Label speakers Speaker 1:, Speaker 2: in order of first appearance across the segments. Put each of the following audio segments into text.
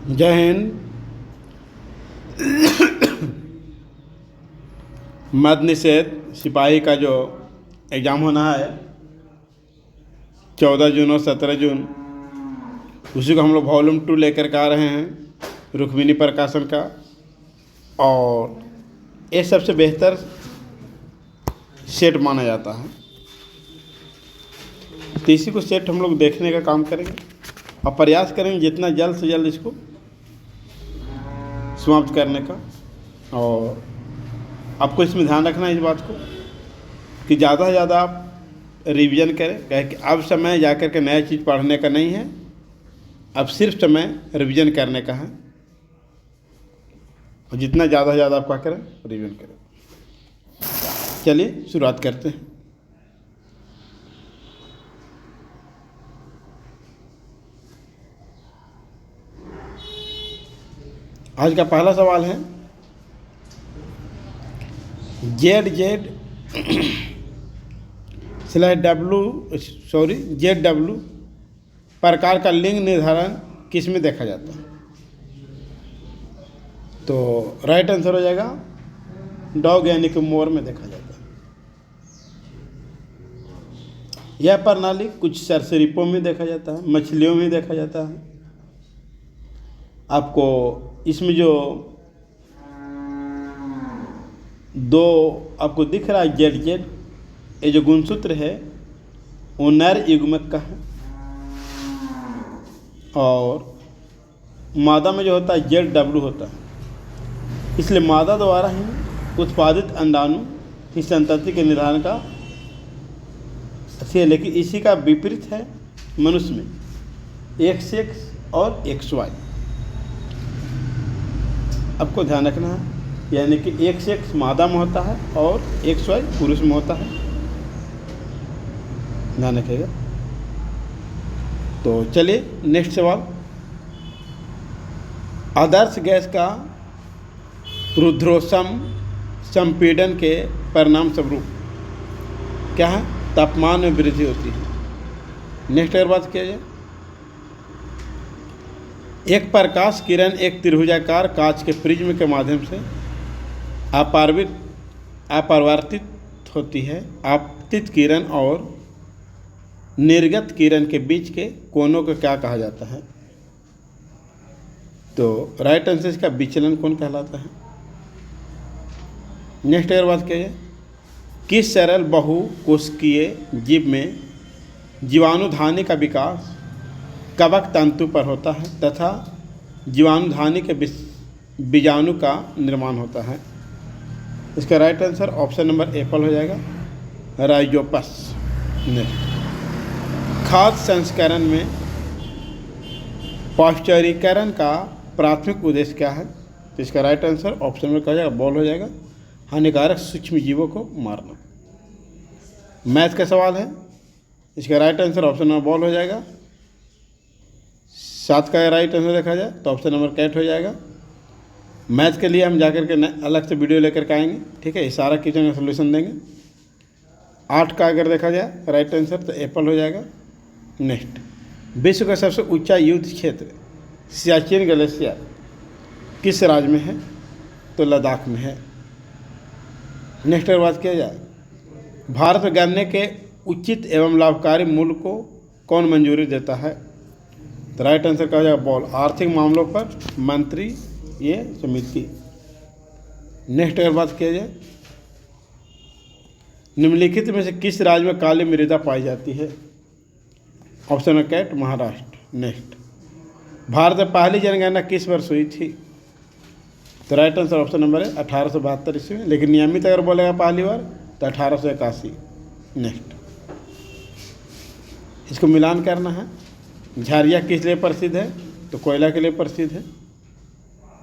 Speaker 1: जय हिंद। मद्य निषेध सिपाही का जो एग्ज़ाम होना है 14 जून और 17 जून, उसी को हम लोग वॉल्यूम 2 लेकर के आ रहे हैं रुक्मिणी प्रकाशन का। और ये सबसे बेहतर सेट माना जाता है, तो इसी को सेट हम लोग देखने का काम करेंगे और प्रयास करेंगे जितना जल्द से जल्द इसको समाप्त करने का। और आपको इसमें ध्यान रखना है इस बात को कि ज़्यादा से ज़्यादा आप रिवीजन करें, कह कि अब समय जाकर के नया चीज़ पढ़ने का नहीं है, अब सिर्फ समय रिवीजन करने का है। और जितना ज़्यादा से ज़्यादा आप क्या करें, रिवीजन करें। चलिए शुरुआत करते हैं। आज का पहला सवाल है ZW प्रकार का लिंग निर्धारण किस में देखा जाता है? तो राइट आंसर हो जाएगा डॉग यानी कि मोर में देखा जाता है। यह प्रणाली कुछ सरीसृपों में देखा जाता है, मछलियों में देखा जाता है। आपको इसमें जो दो आपको दिख रहा है जेड, ये जो गुणसूत्र है वो नर युग्मक का है, और मादा में जो होता है ZW होता है। इसलिए मादा द्वारा ही उत्पादित अंडाणु की संतति के निर्धारण का है, लेकिन इसी का विपरीत है मनुष्य में XX और XY। आपको ध्यान रखना है, यानी कि XX मादा में होता है और XY पुरुष में होता है, ध्यान रखिएगा। तो चलिए नेक्स्ट सवाल। आदर्श गैस का रुद्रोष्म संपीड़न के परिणाम स्वरूप क्या है? तापमान में वृद्धि होती है। नेक्स्ट अगर बात किया जाए, एक प्रकाश किरण एक त्रिभुजाकार कांच के प्रिज्म के माध्यम से अपरावर्तित होती है। आपतित किरण और निर्गत किरण के बीच के कोनों को क्या कहा जाता है? तो राइट आंसर इसका विचलन कोण कहलाता है। नेक्स्ट अगर बात किया जाए, किस सरल बहुकोशिकीय जीव में जीवाणुधानी का विकास कवक तंतु पर होता है तथा जीवाणुधानी के बीजाणु का निर्माण होता है? इसका right answer option number Apple हो जाएगा, राइजोपस। नेक्स्ट, खाद्य संस्करण में पाश्चरीकरण का प्राथमिक उद्देश्य क्या है? तो इसका राइट आंसर ऑप्शन में कहा जाएगा बॉल हो जाएगा, हानिकारक सूक्ष्म जीवों को मारना। मैथ का सवाल है, इसका right answer option number ball हो जाएगा। 7 का राइट आंसर देखा जाए तो ऑप्शन नंबर कैट हो जाएगा। मैथ के लिए हम जाकर के अलग से वीडियो लेकर के आएंगे, ठीक है, सारा क्वेश्चन का सोल्यूशन देंगे। 8 का अगर देखा जाए राइट आंसर तो एप्पल हो जाएगा। नेक्स्ट, विश्व का सबसे ऊंचा युद्ध क्षेत्र सियाचिन ग्लेशियर किस राज्य में है? तो लद्दाख में है। नेक्स्ट अगर बात किया जाए, भारत में गन्ने के उचित एवं लाभकारी मूल्य को कौन मंजूरी देता है? तो राइट आंसर कहा जाएगा बॉल, आर्थिक मामलों पर मंत्री ये समिति। नेक्स्ट अगर बात किया जाए, निम्नलिखित में से किस राज्य में काली मृदा पाई जाती है? ऑप्शन में कैट, महाराष्ट्र। नेक्स्ट, भारत में पहली जनगणना किस वर्ष हुई थी? तो राइट आंसर ऑप्शन नंबर है 1872 ईस्वी में, लेकिन नियमित अगर बोलेगा पहली बार तो 1881। नेक्स्ट, इसको मिलान करना है। झारिया किस लिए प्रसिद्ध है? तो कोयला के लिए प्रसिद्ध है,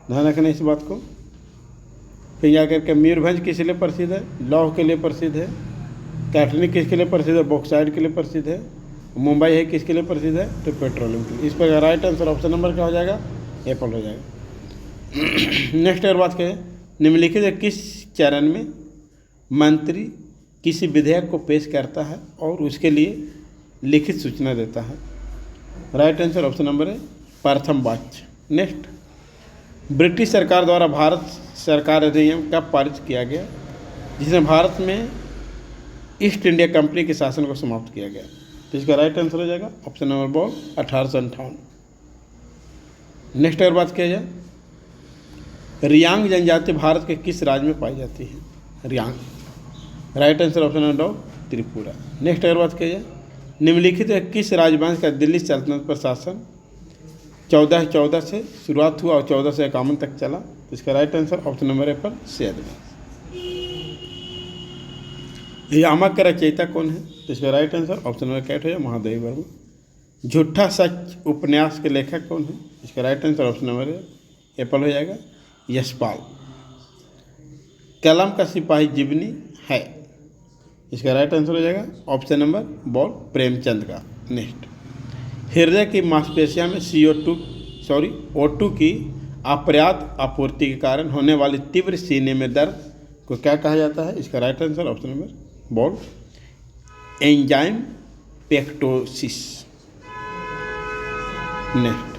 Speaker 1: ध्यान रखना इस बात को। फिर जाकर के मयूरभंज किस लिए प्रसिद्ध है? लौह के लिए प्रसिद्ध है। कैटनी किसके लिए प्रसिद्ध है? बॉक्साइड के लिए प्रसिद्ध है। मुंबई है किसके लिए प्रसिद्ध है? तो पेट्रोलियम के लिए। इस पर राइट आंसर ऑप्शन नंबर क्या हो जाएगा? एप्पल हो जाएगा। नेक्स्ट अगर बात करें, निम्नलिखित किस चरण में मंत्री किसी विधेयक को पेश करता है और उसके लिए लिखित सूचना देता है? राइट आंसर ऑप्शन नंबर है प्रथम वाक्य। नेक्स्ट, ब्रिटिश सरकार द्वारा भारत सरकार अधिनियम कब पारित किया गया, जिसने भारत में ईस्ट इंडिया कंपनी के शासन को समाप्त किया गया। तो इसका राइट आंसर हो जाएगा ऑप्शन नंबर बॉल 1858। नेक्स्ट अगर बात किया जाए, रियांग जनजाति भारत के किस राज्य में पाई जाती है? Reang, right answer option number Tripura. Next अगर बात किया जाए, निम्नलिखित में किस राजवंश का दिल्ली सल्तनत पर शासन 1414 से शुरुआत हुआ और 1451 तक चला? तो इसका right answer option number A पर सैयद वंश। यामक का रचयिता कौन है? तो इसका राइट आंसर ऑप्शन नंबर कैट हो जाए महादेवी वर्मा। झूठा सच उपन्यास के लेखक कौन है? इसका right answer option number Apple हो जाएगा यशपाल। कलम का सिपाही जीवनी है, इसका राइट आंसर हो जाएगा ऑप्शन नंबर बॉल प्रेमचंद का। नेक्स्ट, हृदय की मांसपेशियों में O2 की अपर्याप्त आपूर्ति के कारण होने वाली तीव्र सीने में दर्द को क्या कहा जाता है? इसका right answer option number ball enzyme pectosis. Next,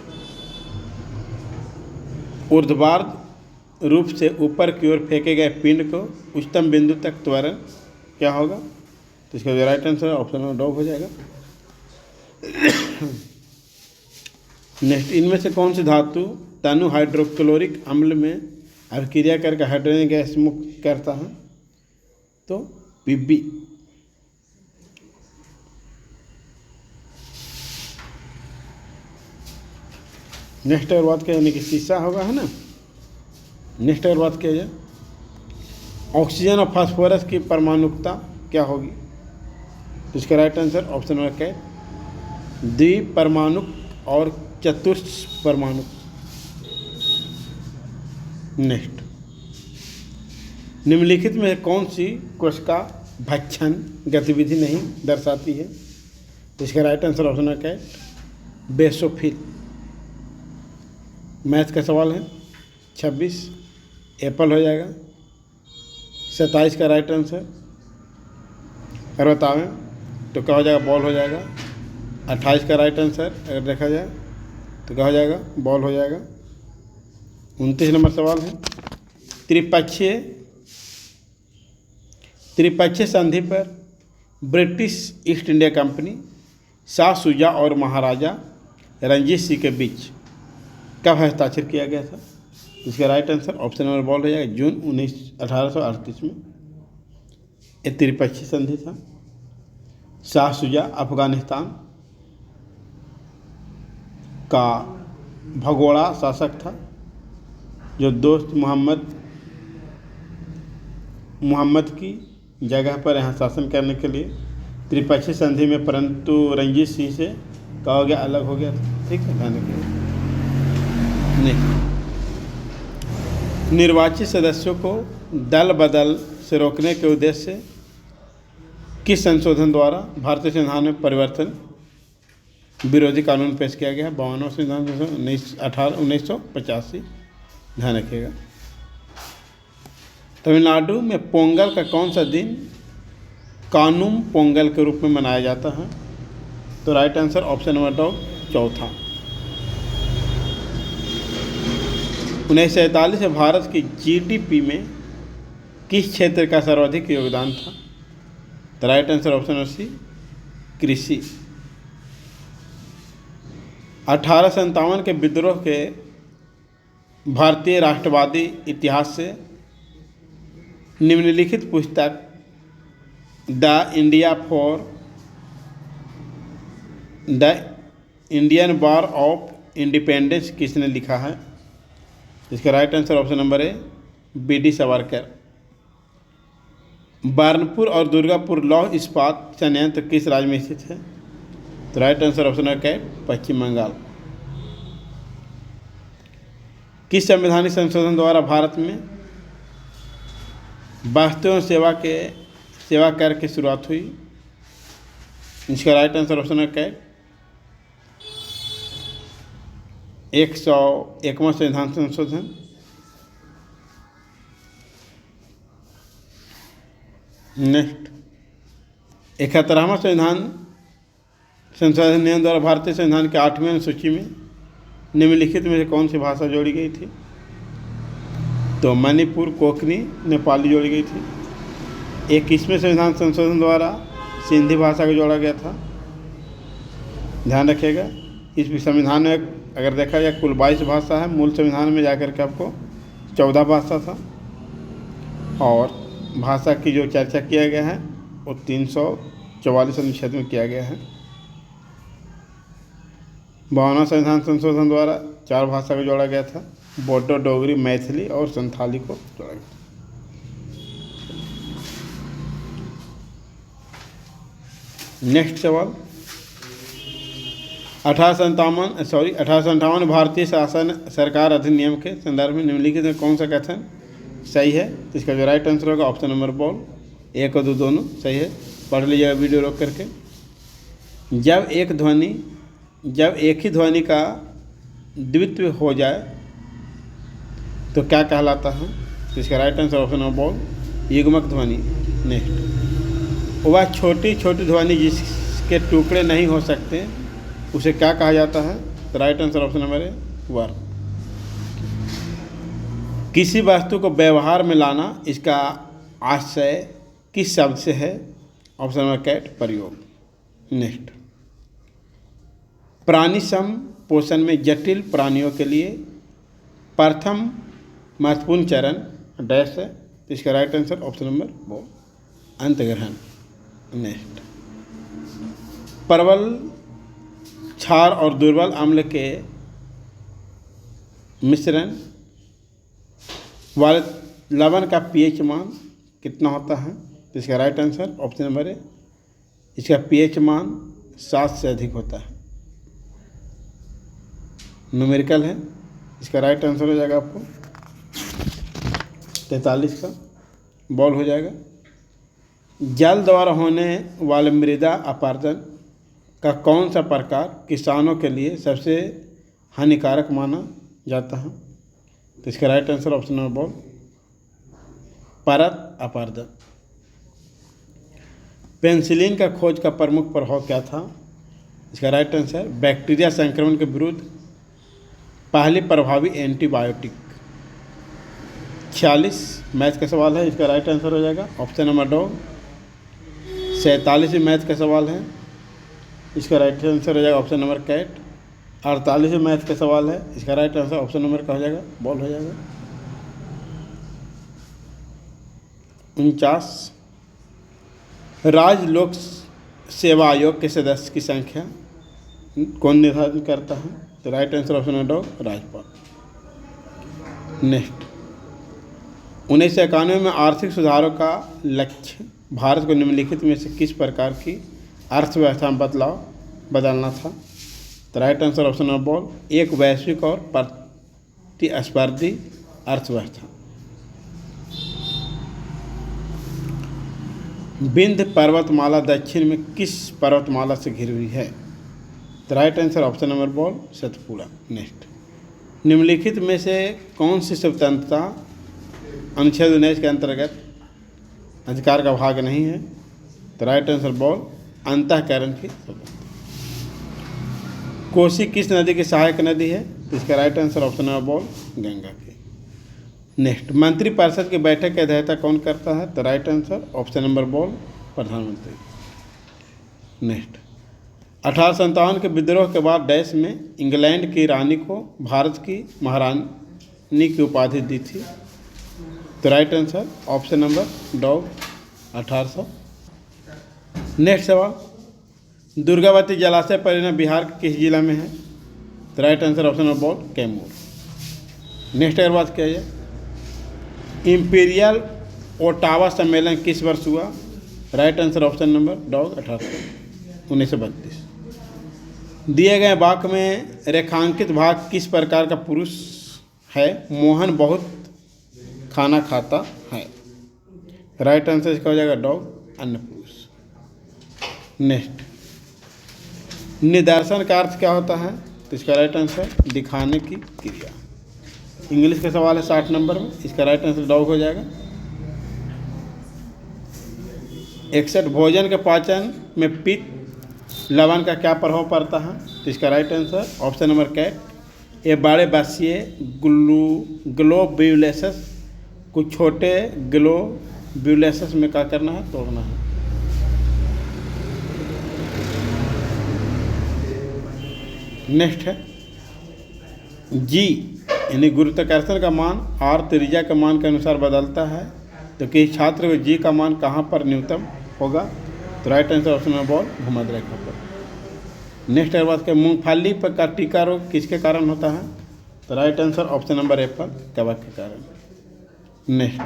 Speaker 1: ऊर्ध्वाधर रूप से ऊपर की ओर फेंके गए पिंड को उच्चतम बिंदु तक त्वरण क्या होगा? तो इसका right answer option number dog हो जाएगा। नेक्स्ट, इनमें से कौन सी धातु तनु हाइड्रोक्लोरिक अम्ल में अभिक्रिया करके हाइड्रोजन गैस मुक्त करता है? तो Pb। नेक्स्ट अगर बात किया यानी कि शीशा होगा, है ना। नेक्स्ट अगर बात किया जाए, ऑक्सीजन और फास्फोरस की परमाणुकता क्या होगी? तो इसका राइट आंसर ऑप्शन नंबर क्या है? द्विपरमाणुक और चतुष्परमाणुक। नेक्स्ट, निम्नलिखित में कौन सी कोशिका भक्षण गतिविधि नहीं दर्शाती है? तो इसका राइट आंसर ऑप्शन नंबर क्या है? बेसोफिल। मैथ का सवाल है 26 एप्पल हो जाएगा। 27 का राइट आंसर अगर बतावें तो क्या हो जाएगा? बॉल हो जाएगा। 28 का राइट आंसर अगर देखा जाए तो क्या हो जाएगा? बॉल हो जाएगा। 29 नंबर सवाल है, त्रिपक्षीय संधि पर British east India company Shah Shuja और महाराजा रंजीत सिंह के बीच कब हस्ताक्षर किया गया था? इसका right answer option number ball हो जाएगा जून 1838 में। ये त्रिपक्षीय संधि था। शाह शुजा अफगानिस्तान का भगोड़ा शासक था जो दोस्त मोहम्मद की जगह पर यहाँ शासन करने के लिए त्रिपक्षीय संधि में, परंतु रंजीत सिंह से कहा गया अलग हो गया था। ठीक है, कहने के लिए नहीं। निर्वाचित सदस्यों को दल बदल से रोकने के उद्देश्य से किस संशोधन द्वारा भारतीय संविधान में परिवर्तन विरोधी कानून पेश किया गया है? 52वां संविधान 1985। ध्यान रखिएगा। तमिलनाडु में पोंगल का कौन सा दिन कानुम पोंगल के रूप में मनाया जाता है? तो right answer option number dog चौथा। 1947 में भारत की जीडीपी में किस क्षेत्र का सर्वाधिक योगदान था? तो right answer option number C कृषि। 1857 के विद्रोह के भारतीय राष्ट्रवादी इतिहास से निम्नलिखित पुस्तक the Indian war of independence किसने लिखा है? इसका right answer option number A BD. Savarkar. Burnpur और दुर्गापुर लौह इस्पात संयंत्र किस राज्य में स्थित है? तो राइट आंसर ऑप्शन नंबर क्या है? पश्चिम बंगाल। किस संवैधानिक संशोधन द्वारा भारत में वास्तु सेवा कर की शुरुआत हुई? इसका राइट आंसर ऑप्शन नंबर क्या है? 101वां संविधान संशोधन। नेक्स्ट, 71वां संशोधन नियम द्वारा भारतीय संविधान के 8वें अनुसूची में निम्नलिखित में से कौन सी भाषा जोड़ी गई थी? तो मणिपुर, कोंकणी, नेपाली जोड़ी गई थी। 21वें संविधान संशोधन द्वारा सिंधी भाषा को जोड़ा गया था। ध्यान रखिएगा, इस संविधान में अगर देखा जाए कुल 22 भाषा है। मूल संविधान में जाकर के आपको 14 भाषा था। और भाषा की जो चर्चा किया गया है वो 344 अनुच्छेद में किया गया है। 52वां संविधान संशोधन द्वारा 4 भाषा को जोड़ा गया था। बोडो, डोगरी, मैथिली और संथाली को जोड़ा गया। नेक्स्ट सवाल, 1857 भारतीय शासन सरकार अधिनियम के संदर्भ में निम्नलिखित में कौन सा कथन सही है? तो इसका जो राइट आंसर होगा ऑप्शन नंबर बॉल, 1 और 2 दोनों सही है। पढ़ लीजिएगा वीडियो रोक करके। जब एक ही ध्वनि का द्वित्व हो जाए तो क्या कहलाता है? तो इसका right answer option number ball, युग्मक ध्वनि। नेक्स्ट, वह छोटी छोटी ध्वनि जिसके टुकड़े नहीं हो सकते उसे क्या कहा जाता है? तो राइट आंसर ऑप्शन नंबर है वर्ब। किसी वस्तु को व्यवहार में लाना, इसका आशय किस शब्द से है? ऑप्शन नंबर कैट, प्रयोग। नेक्स्ट, प्राणी सम पोषण में जटिल प्राणियों के लिए प्रथम महत्वपूर्ण चरण डैश है। तो इसका राइट आंसर ऑप्शन नंबर वो अंतग्रहण। नेक्स्ट, प्रबल क्षार और दुर्बल अम्ल के मिश्रण वाले लवण का पीएच मान कितना होता है? तो इसका राइट आंसर ऑप्शन नंबर है, इसका पीएच मान 7 से अधिक होता है। न्यूमेरिकल है, इसका राइट आंसर हो जाएगा आपको 43 का बॉल हो जाएगा। जल द्वारा होने वाले मृदा अपरदन का कौन सा प्रकार किसानों के लिए सबसे हानिकारक माना जाता है? तो इसका right answer option number ball, परत अपरदन। पेनिसिलिन का खोज का प्रमुख प्रभाव क्या था? इसका राइट आंसर बैक्टीरिया संक्रमण के विरुद्ध पहली प्रभावी एंटीबायोटिक। 46 मैथ का सवाल है, इसका राइट आंसर हो जाएगा ऑप्शन नंबर 2। 47 मैथ का सवाल है, इसका राइट आंसर हो जाएगा ऑप्शन नंबर कैट। 48 मैथ का सवाल है, इसका राइट आंसर ऑप्शन नंबर का हो जाएगा बॉल हो जाएगा। 49 राज्य लोक सेवा आयोग के सदस्य की संख्या कौन निर्धारित करता है? तो राइट आंसर ऑप्शन नंबर 2 राज्यपाल। नेक्स्ट, 1991 में आर्थिक सुधारों का लक्ष्य भारत को निम्नलिखित में से किस प्रकार की अर्थव्यवस्था में बदलना था? तो right answer option number ball, एक वैश्विक और प्रतिस्पर्धी अर्थव्यवस्था। विंध्य पर्वतमाला दक्षिण में किस पर्वतमाला से घिरी हुई है? तो right answer option number ball, Satpura. Next, निम्नलिखित में से कौन सी स्वतंत्रता अनुच्छेद 19 के अंतर्गत अधिकार का भाग नहीं है? तो राइट आंसर बॉल, अंतःकरण की स्वतंत्रता। कोसी किस नदी की सहायक नदी है? तो इसका right answer option number ball, Ganga की। नेक्स्ट, मंत्रिपरिषद की बैठक की अध्यक्षता कौन करता है? तो right answer option number ball, प्रधानमंत्री। नेक्स्ट, 1857 के विद्रोह के बाद डैश में इंग्लैंड की रानी को भारत की महारानी की उपाधि दी थी? तो right answer option number dog, 1800। Next सवाल, दुर्गावती जलाशय परियोजना बिहार के किस जिला में है? तो right answer option number ball, Kaimur. Next अगर बात किया जाए, इंपीरियल ओटावा सम्मेलन किस वर्ष हुआ? Right answer option number dog, 1932। दिए गए वाक्य में रेखांकित भाग किस प्रकार का पुरुष है? मोहन बहुत खाना खाता है। राइट आंसर इसका हो जाएगा डॉग, अन्य पुरुष। नेक्स्ट, निदर्शन का अर्थ क्या होता है? तो इसका राइट आंसर दिखाने की क्रिया। इंग्लिश का सवाल है 60 नंबर में, इसका राइट आंसर डॉग हो जाएगा। 61 भोजन के पाचन में पित्त लवण का क्या प्रभाव पड़ता है? तो इसका राइट आंसर ऑप्शन नंबर कैट, ये बड़े बासीय ग्लोब्यूलस कुछ छोटे ग्लोब्यूलस में क्या करना है, तोड़ना है। नेक्स्ट है जी, यानी गुरुत्वाकर्षण का मान आर त्रिज्या के मान के अनुसार बदलता है, तो किसी छात्र को जी का मान कहाँ पर न्यूनतम होगा, तो right answer option number ball भूमध्य रेखा पर। नेक्स्ट बात करें मूंगफली पर का टीका रोग किसके कारण होता है, तो right answer option number A पर कवक के कारण। नेक्स्ट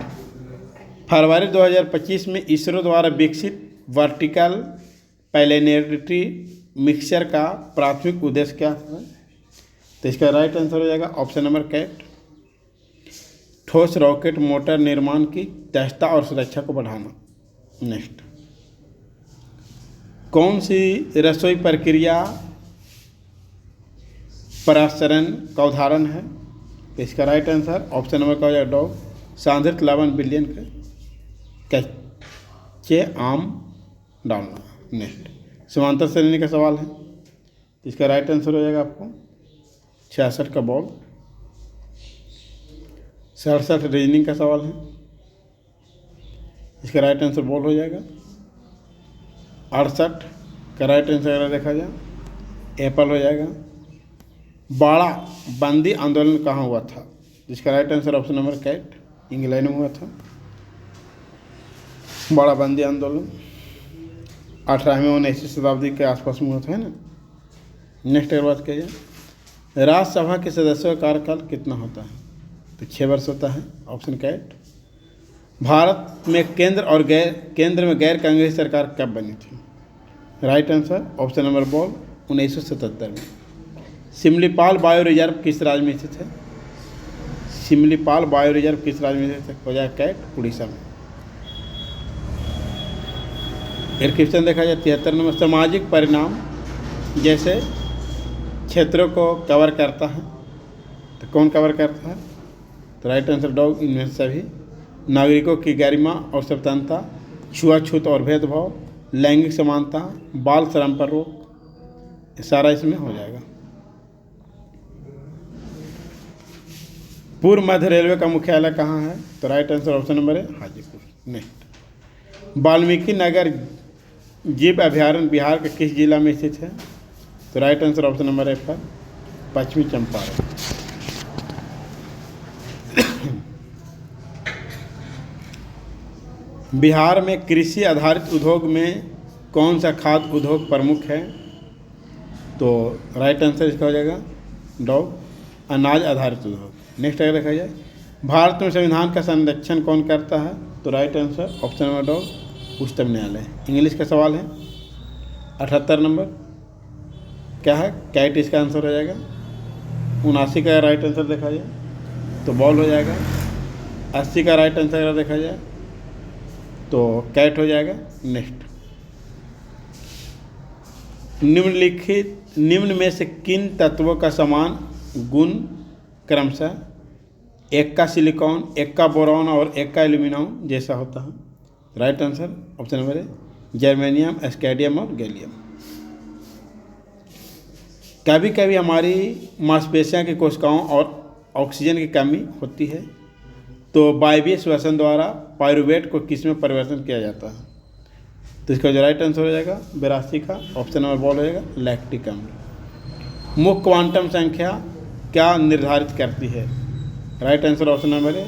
Speaker 1: फरवरी 2025 में इसरो द्वारा विकसित वर्टिकल प्लैनेटरी मिक्सचर का प्राथमिक उद्देश्य क्या है, तो इसका राइट आंसर हो जाएगा ऑप्शन नंबर कैट, ठोस रॉकेट मोटर निर्माण की दक्षता और सुरक्षा को बढ़ाना। नेक्स्ट कौन सी रसोई प्रक्रिया परासरण का उदाहरण है, तो इसका राइट आंसर ऑप्शन नंबर का हो जाएगा डॉग, सांद्रित लवण विलयन का कच्चे आम डालना। नेक्स्ट समांतर श्रेणी का सवाल है, इसका राइट आंसर हो जाएगा आपको 66 का बॉल। 67 रीजनिंग का सवाल है, इसका राइट आंसर बॉल हो जाएगा। 68 का राइट आंसर अगर देखा जाए एप्पल हो जाएगा। बाड़ा बंदी आंदोलन कहाँ हुआ था, जिसका राइट आंसर ऑप्शन नंबर कैट, इंग्लैंड में हुआ था बाड़ा बंदी आंदोलन, 18वीं 19वीं शताब्दी के आसपास में हुआ था, है ना। नेक्स्ट एक बात कहिए, राज्यसभा के सदस्यों का कार्यकाल कितना होता है, तो 6 वर्ष होता है, ऑप्शन कैट। भारत में केंद्र में गैर कांग्रेस सरकार कब बनी थी, right answer option number ball 1977 में। सिमलीपाल बायो रिजर्व किस राज्य में स्थित है, सिमलीपाल बायो रिजर्व किस राज्य में स्थित है, हो जाएगा कैट, उड़ीसा में। फिर क्वेश्चन देखा जाए 73 नंबर, सामाजिक परिणाम जैसे क्षेत्रों को कवर करता है, तो कौन कवर करता है, तो राइट आंसर डॉग, इनमें सभी नागरिकों की गरिमा और स्वतंत्रता, छुआछूत और भेदभाव, लैंगिक समानता, बाल श्रम पर रोक, सारा इसमें हो जाएगा। पूर्व मध्य रेलवे का मुख्यालय कहाँ है, तो राइट आंसर ऑप्शन नंबर है हाजीपुर। नेक्स्ट वाल्मीकि नगर जीव अभयारण्य बिहार के किस जिला में स्थित है, तो राइट आंसर ऑप्शन नंबर है पर पश्चिमी चंपारण। बिहार में कृषि आधारित उद्योग में कौन सा खाद्य उद्योग प्रमुख है, तो राइट आंसर इसका हो जाएगा डॉग, अनाज आधारित उद्योग। नेक्स्ट अगर देखा जाए भारत में संविधान का संरक्षण कौन करता है, तो right answer option number dog, उच्चतम न्यायालय। इंग्लिश का सवाल है 78 नंबर, क्या है कैट, इसका आंसर हो जाएगा। 79 का राइट आंसर देखा जाए तो बॉल हो जाएगा। 80 का राइट आंसर अगर देखा जाए तो कैट हो जाएगा। नेक्स्ट निम्न में से किन तत्वों का समान गुण क्रमशः एक का सिलिकॉन, एक का बोरॉन और एक का एल्यूमिनियम जैसा होता है, राइट आंसर ऑप्शन नंबर है जर्मेनियम, स्कैंडियम और गैलियम। कभी कभी हमारी मांसपेशियों की कोशिकाओं और ऑक्सीजन की कमी होती है, तो वायवीय श्वसन द्वारा पायरुवेट को किस में परिवर्तन किया जाता है, तो इसका जो राइट आंसर हो जाएगा 82 का ऑप्शन नंबर बॉल हो जाएगा लैक्टिक अम्ल। मुख्य क्वांटम संख्या क्या निर्धारित करती है, राइट आंसर ऑप्शन नंबर है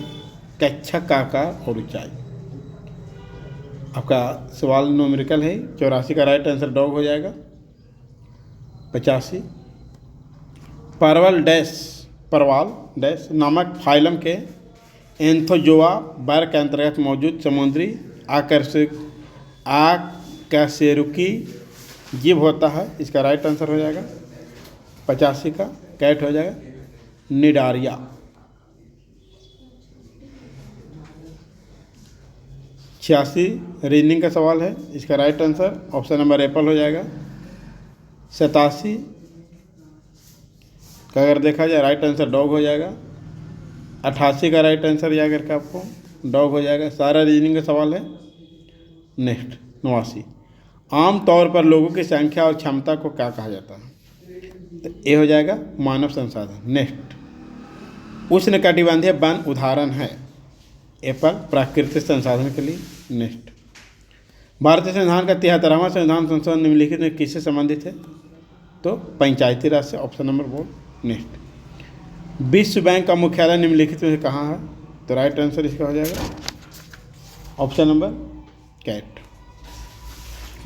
Speaker 1: कक्षा का आकार और ऊंचाई। आपका सवाल न्यूमेरिकल है 84 का राइट आंसर डॉग हो जाएगा। 85 परवाल डैश नामक फाइलम के एंथोजोआ वर्ग के अंतर्गत मौजूद समुद्री आकशेरुकी जीव होता है, इसका राइट आंसर हो जाएगा 85 का कैट हो जाएगा निडारिया। 86 रीजनिंग का सवाल है, इसका right answer option number Apple हो जाएगा। 87 का अगर देखा जाए राइट आंसर डॉग हो जाएगा। 88 का राइट आंसर या करके आपको डॉग हो जाएगा। सारा रीजनिंग का सवाल है। नेक्स्ट 89 आम तौर पर लोगों की संख्या और क्षमता को क्या कहा जाता है, तो ये हो जाएगा मानव संसाधन। नेक्स्ट उष्णकटिबंधीय वन उदाहरण है, एप्पल प्राकृतिक संसाधन के लिए। नेक्स्ट, भारतीय संविधान का 73वां संविधान संशोधन निम्नलिखित में किससे संबंधित है? तो पंचायती राज से। ऑप्शन नंबर बोल। नेक्स्ट, विश्व बैंक का मुख्यालय निम्नलिखित में से कहाँ है? तो राइट आंसर इसका हो जाएगा ऑप्शन नंबर कैट,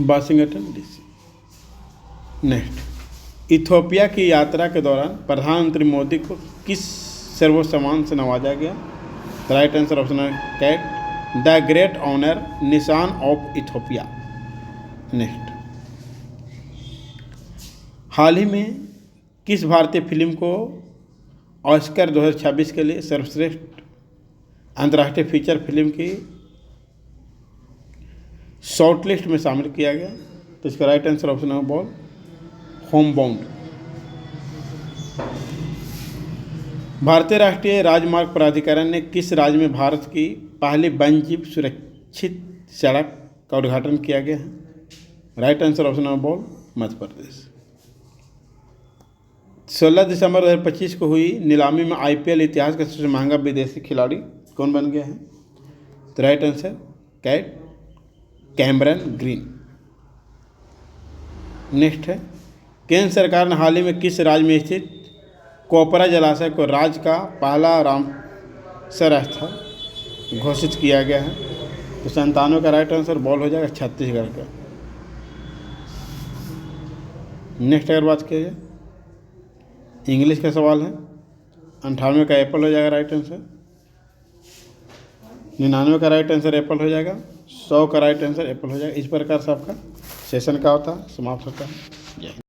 Speaker 1: वाशिंगटन DC। नेक्स्ट, इथोपिया की यात्रा के दौरान प्रधानमंत्री मोदी को किस सर्वोच्च सम्मान से नवाजा गया? तो राइट आंसर ऑप्शन नंबर कैट, the great honour Nishan of Ethiopia. Next, हाल ही में किस भारतीय फिल्म को ऑस्कर 2026 के लिए सर्वश्रेष्ठ अंतर्राष्ट्रीय फीचर फिल्म की शॉर्टलिस्ट में शामिल किया गया? तो इसका right answer option number ball, Homebound. भारतीय राष्ट्रीय राजमार्ग प्राधिकरण ने किस राज्य में भारत की पहली वन्यजीव सुरक्षित सड़क का उद्घाटन किया गया है? Right answer option number ball, Madhya Pradesh. 16 दिसंबर 2025 को हुई नीलामी में IPL इतिहास का सबसे महंगा विदेशी खिलाड़ी कौन बन गया है? तो right answer Cameron green. Next है, केंद्र सरकार ने हाल ही में किस राज्य में स्थित कोपरा जलाशय को राज्य का पहला रामसर स्थल घोषित किया गया है? तो 97 का राइट आंसर बॉल हो जाएगा छत्तीसगढ़ का। नेक्स्ट अगर बात किया जाए इंग्लिश का सवाल है, 98 का एप्पल हो जाएगा राइट आंसर, 99 का राइट आंसर एप्पल हो जाएगा, 100 का राइट आंसर एप्पल हो जाएगा। इस प्रकार से आपका सेशन का होता है समाप्त होता है। जय हिंद।